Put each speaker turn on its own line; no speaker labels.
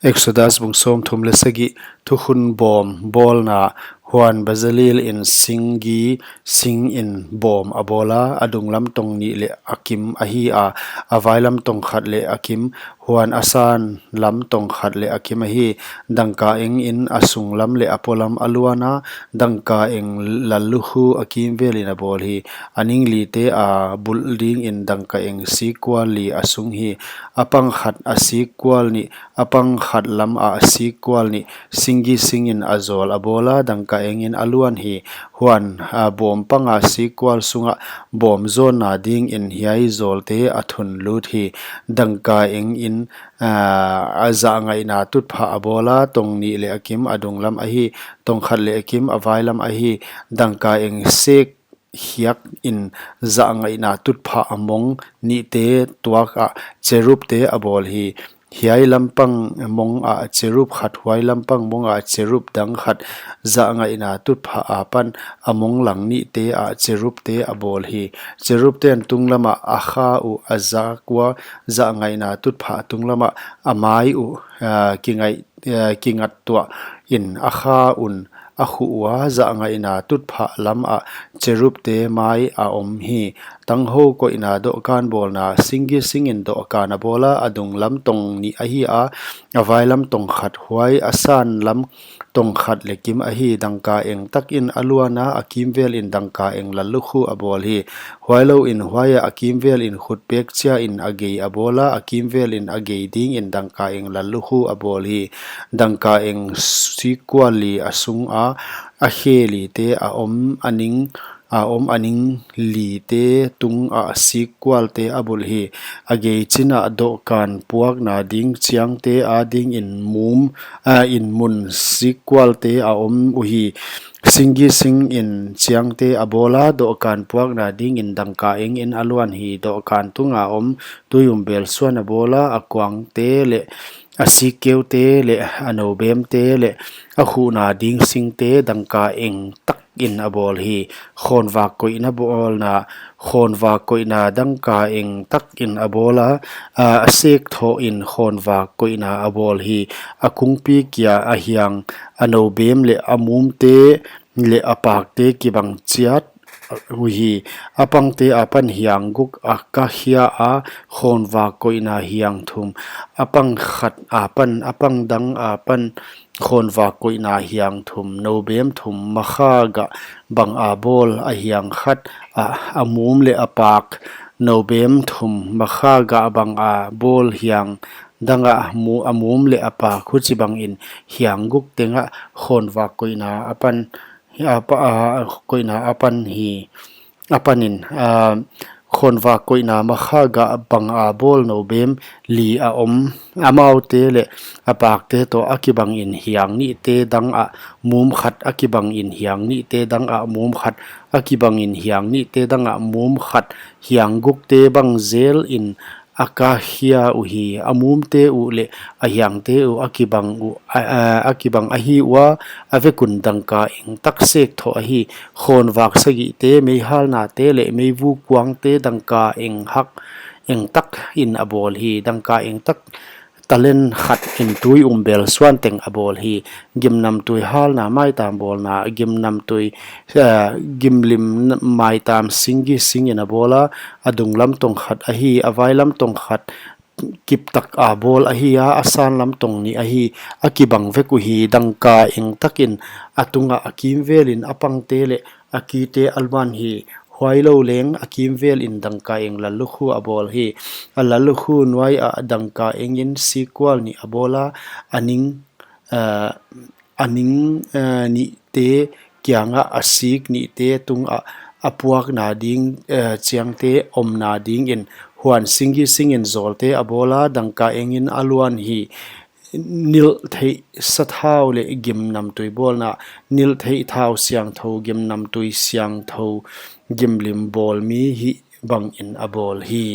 Exodus bungsom thum lesagi thuhun bom bol na Huan Bazalil in Singi Sing in bom abola adunglam tong ni le akim ahi a availam tong khat le akim Huan asan lam tong khat le akim ahi dangka eng in asung lam le apolam aluana dangka eng laluhu akim velin abol hi aning li te a bulding in dangka eng sikwal li asung hi apang khat asikwal ni apang khat lam a asikwal ni singi singin azol abola dangka engin aluan hi Huan bom panga sikwal sunga bom zon na ding in hiai zol te athun lut hi dangka eng in aza ngai na tut pha abola tong ni le akim adunglam ahi tong khat le akim availam ahi dangka eng sek hiak in za ngai na tut pha among ni te tuak a cherup te abol hi hiai lampang mong a cherup khat huai lampang mong a cherup dang khat za ngai na tut pha apan among lang ni te a cherup te abol hi cherup ten tunglama a kha u aza kwa za ngai na tut pha tunglama amai u kingat tua in a kha un a khuwa za ngai na tut pha lam a cherup te mai a om hi tang ho ko ina do kan bol na singi singin do kana bola adung lam tong ni a hi a avai lam tong khat huai asan lam tong khat lekim a hi dangka eng takin aluana akim vel in dangka eng lalukhu abol hi huailo in huaya akim vel in khutpek chia in agei abola akim vel in agei ding in dangka eng lalukhu abol hi dangka eng sikwali asung a kheli te a om aning li te tung a sikwal te abul hi agei china do kan puak na ding chiang te a ding in mun sikwal te a om uhi singi sing in chiang te abola do kan puak na ding in dangka eng in aluan hi do kan tunga om tuyum bel suan abola akwang te le asikeu te le anobem te le akhu na ding sing te dangka eng tak in abol hi khonwa koina bol na khonwa koina dangka eng tak in abola asek tho in khonwa koina abol hi akungpi kya ahyang anobem le amum te le apak te kibang chiat uhi apang te apan hiang guk akahia a khonwa koina hiang thum apang khat apan apang dang apan khonwa koina hiang thum nobem thum makha ga bang abol a hiang khat amum le apak nobem thum makha ga bang a bol hiang danga amum le apa khuchi bang in hiang guk tenga khonwa koina apan koina apan hi apanin khonwa koina makha ga bang a bol no bem li a om amau te le apak te to akibang in hiang ni te dang a mum khat akibang in hiang ni te dang a mum khat akibang in hiang ni te dang a mum khat hiang guk te bang zel in akahia uhi amum te u le ahyang te u akibang ahi wa avekun dangka eng taksek tho ahi khon wak sagi te me hal na te le me vu kwang te dangka eng hak eng tak in abol hi dangka eng tak talen khat in tui umbel swan teng abol hi gimnam tui hal na mai tam bol na gimnam tui gimlim mai tam singi singin abola adung lam tong khat ahi avai lam tong khat kip tak a bol ahi a asan lam tong ni ahi akibang veku hi dangka eng takin atunga akim velin apang te le akite alban hi huailo leng akim vel in dangka eng lalukhu abol hi alalukhu nuai a dangka engin sikwal ni abola aning ni te kyanga asik ni te tung a apuak na ding chiang te om na ding in huan singi singin zol te abola dangka engin aluan hi nil thei sathau le gim nam tui bol na nil thei thau siang tho gim nam tui siang tho gimlim bol mi hi bang in abol hi